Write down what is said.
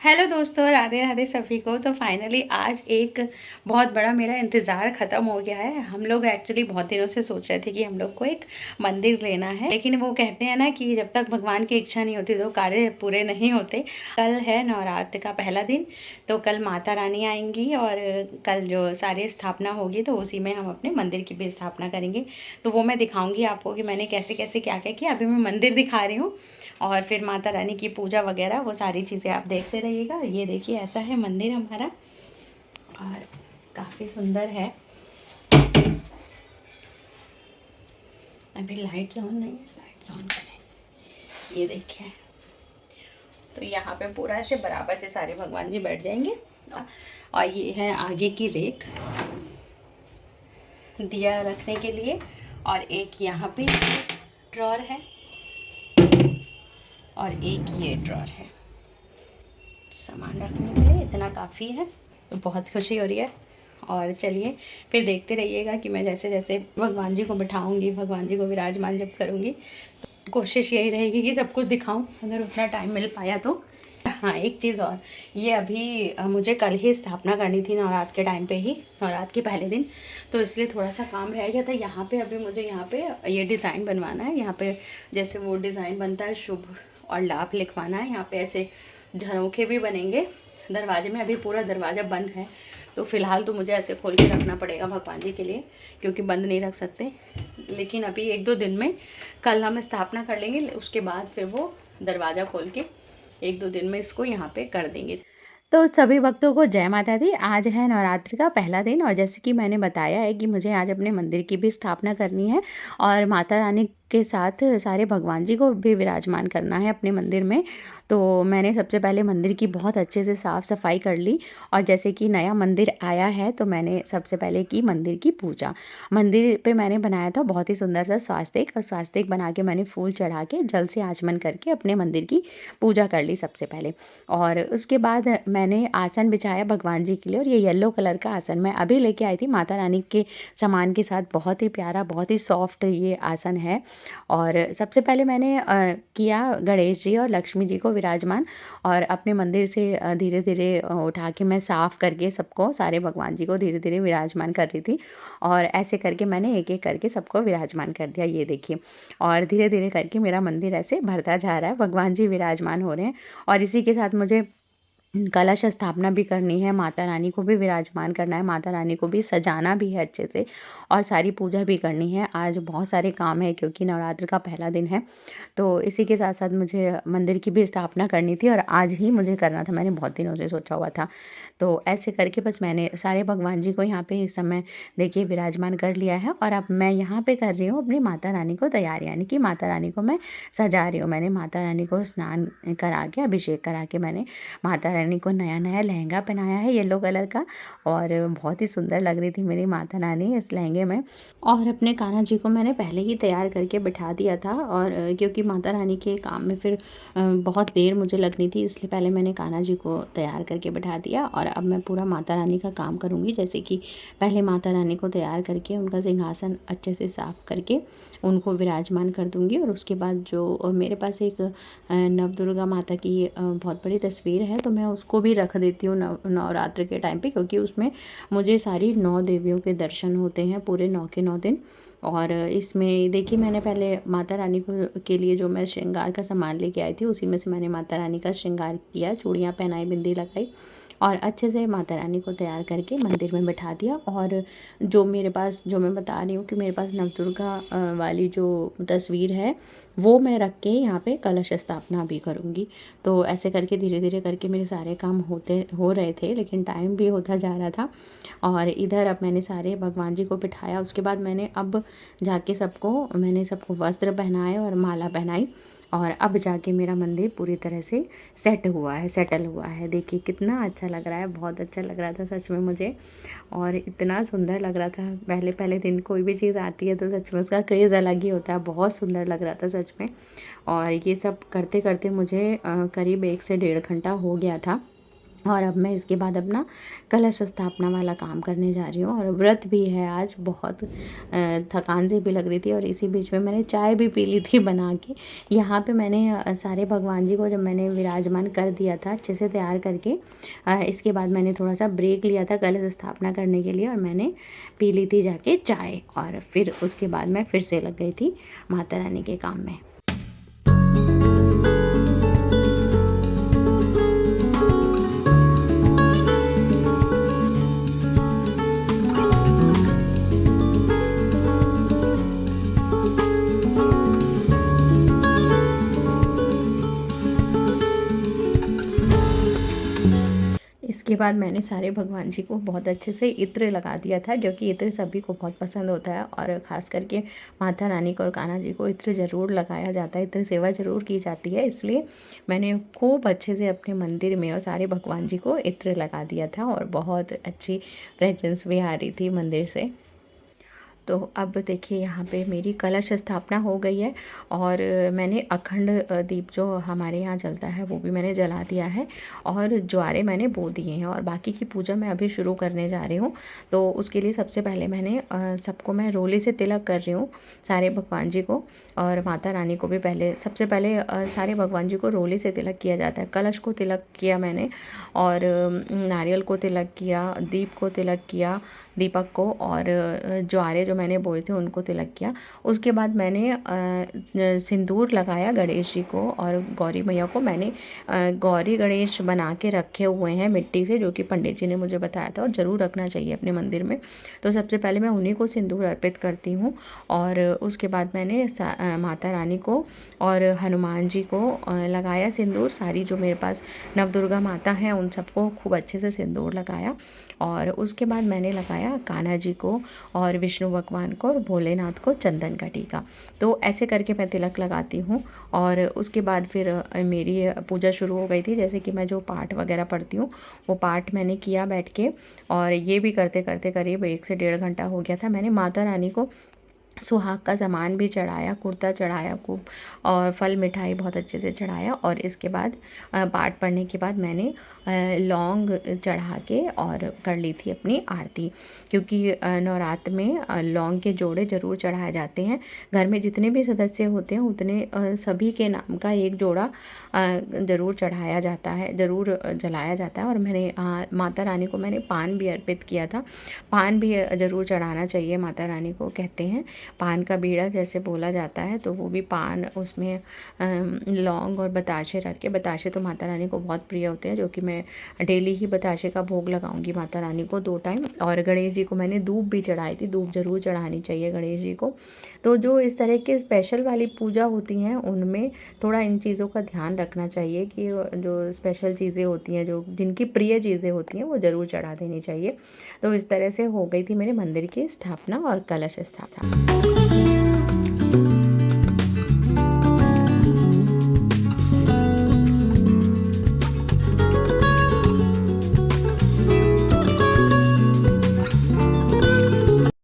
Hello दोस्तों, राधे राधे सभी को। तो फाइनली आज एक बहुत बड़ा मेरा इंतज़ार ख़त्म हो गया है। हम लोग एक्चुअली बहुत दिनों से सोच रहे थे कि हम लोग को एक मंदिर लेना है, लेकिन वो कहते हैं ना कि जब तक भगवान की इच्छा नहीं होती तो कार्य पूरे नहीं होते। कल है नवरात्र का पहला दिन, तो कल माता रानी आएंगी और कल जो सारी स्थापना होगी तो उसी में हम अपने मंदिर की भी स्थापना करेंगे। तो वो मैं दिखाऊँगी आपको कि मैंने कैसे कैसे क्या क्या किया। अभी मैं मंदिर दिखा रही हूँ और फिर माता रानी की पूजा वगैरह वो सारी चीज़ें आप देखते रहिएगा। ये देखिए, ऐसा है मंदिर हमारा और काफ़ी सुंदर है। अभी लाइट्स ऑन नहीं है, लाइट्स ऑन करें। ये देखिए, तो यहाँ पे पूरा ऐसे बराबर से सारे भगवान जी बैठ जाएंगे। और ये है आगे की रेक दिया रखने के लिए, और एक यहाँ पे ड्रॉर है और एक ये ड्रॉर है सामान रखने के लिए। इतना काफ़ी है, तो बहुत खुशी हो रही है। और चलिए फिर देखते रहिएगा कि मैं जैसे जैसे भगवान जी को बिठाऊंगी, भगवान जी को विराजमान जब करूँगी, तो कोशिश यही रहेगी कि सब कुछ दिखाऊं अगर उतना टाइम मिल पाया तो। हाँ, एक चीज़ और, ये अभी मुझे कल ही स्थापना करनी थी, नवरात्र के टाइम पे ही, नवरात्र के पहले दिन, तो इसलिए थोड़ा सा काम रह गया था। यहाँ पे अभी मुझे यहाँ पे ये डिज़ाइन बनवाना है। यहाँ पे जैसे वो डिज़ाइन बनता है शुभ और लाभ लिखवाना है। यहाँ पे ऐसे झरोखे भी बनेंगे दरवाजे में। अभी पूरा दरवाज़ा बंद है, तो फ़िलहाल तो मुझे ऐसे खोल के रखना पड़ेगा भगवान जी के लिए, क्योंकि बंद नहीं रख सकते। लेकिन अभी एक दो दिन में, कल हम स्थापना कर लेंगे, उसके बाद फिर वो दरवाज़ा खोल के एक दो दिन में इसको यहाँ पे कर देंगे। तो सभी भक्तों को जय माता दी। आज है नवरात्रि का पहला दिन, और जैसे कि मैंने बताया है कि मुझे आज अपने मंदिर की भी स्थापना करनी है और माता रानी के साथ सारे भगवान जी को भी विराजमान करना है अपने मंदिर में। तो मैंने सबसे पहले मंदिर की बहुत अच्छे से साफ़ सफाई कर ली, और जैसे कि नया मंदिर आया है तो मैंने सबसे पहले की मंदिर की पूजा। मंदिर पे मैंने बनाया था बहुत ही सुंदर सा स्वास्तिक, और स्वास्तिक बना के मैंने फूल चढ़ा के जल से आचमन करके अपने मंदिर की पूजा कर ली सबसे पहले। और उसके बाद मैंने आसन बिछाया भगवान जी के लिए, और ये येलो कलर का आसन मैं अभी लेके आई थी माता रानी के सामान के साथ। बहुत ही प्यारा, बहुत ही सॉफ्ट ये आसन है। और सबसे पहले मैंने किया गणेश जी और लक्ष्मी जी को विराजमान, और अपने मंदिर से धीरे धीरे उठा के मैं साफ़ करके सबको, सारे भगवान जी को धीरे धीरे विराजमान कर रही थी। और ऐसे करके मैंने एक एक करके सबको विराजमान कर दिया, ये देखिए। और धीरे धीरे करके मेरा मंदिर ऐसे भरता जा रहा है, भगवान जी विराजमान हो रहे हैं। और इसी के साथ मुझे कलश स्थापना भी करनी है, माता रानी को भी विराजमान करना है, माता रानी को भी सजाना भी है अच्छे से, और सारी पूजा भी करनी है। आज बहुत सारे काम है क्योंकि नवरात्र का पहला दिन है। तो इसी के साथ साथ मुझे मंदिर की भी स्थापना करनी थी, और आज ही मुझे करना था, मैंने बहुत दिनों से सोचा हुआ था। तो ऐसे करके बस मैंने सारे भगवान जी को यहाँ पे इस समय देखिए विराजमान कर लिया है। और अब मैं यहाँ पे कर रही हूँ अपनी माता रानी को तैयार, यानी कि माता रानी को मैं सजा रही हूँ। मैंने माता रानी को स्नान करा के, अभिषेक करा के, मैंने माता रानी को नया नया लहंगा पहनाया है येलो कलर का, और बहुत ही सुंदर लग रही थी मेरी माता रानी इस लहंगे में। और अपने कान्हा जी को मैंने पहले ही तैयार करके बिठा दिया था, और क्योंकि माता रानी के काम में फिर बहुत देर मुझे लगनी थी, इसलिए पहले मैंने कान्हा जी को तैयार करके बिठा दिया। और अब मैं पूरा माता रानी का काम करूँगी। जैसे कि पहले माता रानी को तैयार करके उनका सिंहासन अच्छे से साफ़ करके उनको विराजमान कर दूँगी। और उसके बाद जो मेरे पास एक नवदुर्गा माता की बहुत बड़ी तस्वीर है, तो मैं उसको भी रख देती हूँ नवरात्र के टाइम पे, क्योंकि उसमें मुझे सारी 9 देवियों के दर्शन होते हैं पूरे 9 के 9 दिन। और इसमें देखिए, मैंने पहले माता रानी को के लिए जो मैं श्रृंगार का सामान लेके आई थी, उसी में से मैंने माता रानी का श्रृंगार किया, चूड़ियाँ पहनाई, बिंदी लगाई, और अच्छे से माता रानी को तैयार करके मंदिर में बिठा दिया। और जो मेरे पास, जो मैं बता रही हूँ कि मेरे पास नवदुर्गा वाली जो तस्वीर है, वो मैं रख के यहाँ पे कलश स्थापना भी करूँगी। तो ऐसे करके धीरे धीरे करके मेरे सारे काम हो रहे थे, लेकिन टाइम भी होता जा रहा था। और इधर अब मैंने सारे भगवान जी को बिठाया। उसके बाद मैंने सबको वस्त्र पहनाए और माला पहनाई, और अब जाके मेरा मंदिर पूरी तरह से सेटल हुआ है। देखिए कितना अच्छा लग रहा है, बहुत अच्छा लग रहा था सच में मुझे, और इतना सुंदर लग रहा था। पहले पहले दिन कोई भी चीज़ आती है तो सच में उसका क्रेज़ अलग ही होता है, बहुत सुंदर लग रहा था सच में। और ये सब करते करते मुझे करीब 1 से 1.5 घंटा हो गया था। और अब मैं इसके बाद अपना कलश स्थापना वाला काम करने जा रही हूँ। और व्रत भी है आज, बहुत थकान सी भी लग रही थी और इसी बीच में मैंने चाय भी पी ली थी बना के। यहाँ पे मैंने सारे भगवान जी को जब मैंने विराजमान कर दिया था अच्छे से तैयार करके, इसके बाद मैंने थोड़ा सा ब्रेक लिया था कलश स्थापना करने के लिए और मैंने पी ली थी जाके चाय। और फिर उसके बाद मैं फिर से लग गई थी माता रानी के काम में। इसके बाद मैंने सारे भगवान जी को बहुत अच्छे से इत्र लगा दिया था, जो कि इत्र सभी को बहुत पसंद होता है और ख़ास करके माता रानी को और कान्हा जी को इत्र ज़रूर लगाया जाता है, इत्र सेवा ज़रूर की जाती है। इसलिए मैंने खूब अच्छे से अपने मंदिर में और सारे भगवान जी को इत्र लगा दिया था और बहुत अच्छी फ्रेगरेंस भी आ रही थी मंदिर से। तो अब देखिए यहाँ पे मेरी कलश स्थापना हो गई है और मैंने अखंड दीप जो हमारे यहाँ जलता है वो भी मैंने जला दिया है और ज्वारे मैंने बो दिए हैं और बाकी की पूजा मैं अभी शुरू करने जा रही हूँ। तो उसके लिए सबसे पहले मैंने सबको मैं रोले से तिलक कर रही हूँ, सारे भगवान जी को और माता रानी को भी। पहले सबसे पहले सारे भगवान जी को रोले से तिलक किया जाता है। कलश को तिलक किया मैंने और नारियल को तिलक किया, दीप को तिलक किया, दीपक को, और ज्वारे जो मैंने बोए थे उनको तिलक किया। उसके बाद मैंने सिंदूर लगाया गणेश जी को और गौरी मैया को। मैंने गौरी गणेश बना के रखे हुए हैं मिट्टी से, जो कि पंडित जी ने मुझे बताया था और ज़रूर रखना चाहिए अपने मंदिर में। तो सबसे पहले मैं उन्हीं को सिंदूर अर्पित करती हूँ और उसके बाद मैंने माता रानी को और हनुमान जी को लगाया सिंदूर। सारी जो मेरे पास नवदुर्गा माता हैं उन सबको खूब अच्छे से सिंदूर लगाया और उसके बाद मैंने लगाया कान्हा जी को और विष्णु भगवान को और भोलेनाथ को चंदन का टीका। तो ऐसे करके मैं तिलक लगाती हूँ और उसके बाद फिर मेरी पूजा शुरू हो गई थी। जैसे कि मैं जो पाठ वगैरह पढ़ती हूँ वो पाठ मैंने किया बैठ के और ये भी करते करते करीब 1 से 1.5 घंटा हो गया था। मैंने माता रानी को सुहाग का सामान भी चढ़ाया, कुर्ता चढ़ाया खूब और फल मिठाई बहुत अच्छे से चढ़ाया और इसके बाद पाठ पढ़ने के बाद मैंने लौंग चढ़ा के और कर ली थी अपनी आरती। क्योंकि नवरात्र में लौंग के जोड़े ज़रूर चढ़ाए जाते हैं। घर में जितने भी सदस्य होते हैं उतने सभी के नाम का एक जोड़ा ज़रूर चढ़ाया जाता है, ज़रूर जलाया जाता है। और मैंने माता रानी को मैंने पान भी अर्पित किया था। पान भी ज़रूर चढ़ाना चाहिए माता रानी को, कहते हैं पान का बीड़ा जैसे बोला जाता है। तो वो भी पान, उसमें लौंग और बताशे रख के, बताशे तो माता रानी को बहुत प्रिय होते हैं, जो कि मैं डेली ही बताशे का भोग लगाऊंगी माता रानी को 2 टाइम। और गणेश जी को मैंने धूप भी चढ़ाई थी, धूप ज़रूर चढ़ानी चाहिए गणेश जी को। तो जो इस तरह के स्पेशल वाली पूजा होती हैं उनमें थोड़ा इन चीज़ों का ध्यान रखना चाहिए कि जो स्पेशल चीज़ें होती हैं, जो जिनकी प्रिय चीज़ें होती हैं वो ज़रूर चढ़ा देनी चाहिए। तो इस तरह से हो गई थी मेरे मंदिर की स्थापना और कलश स्थापना।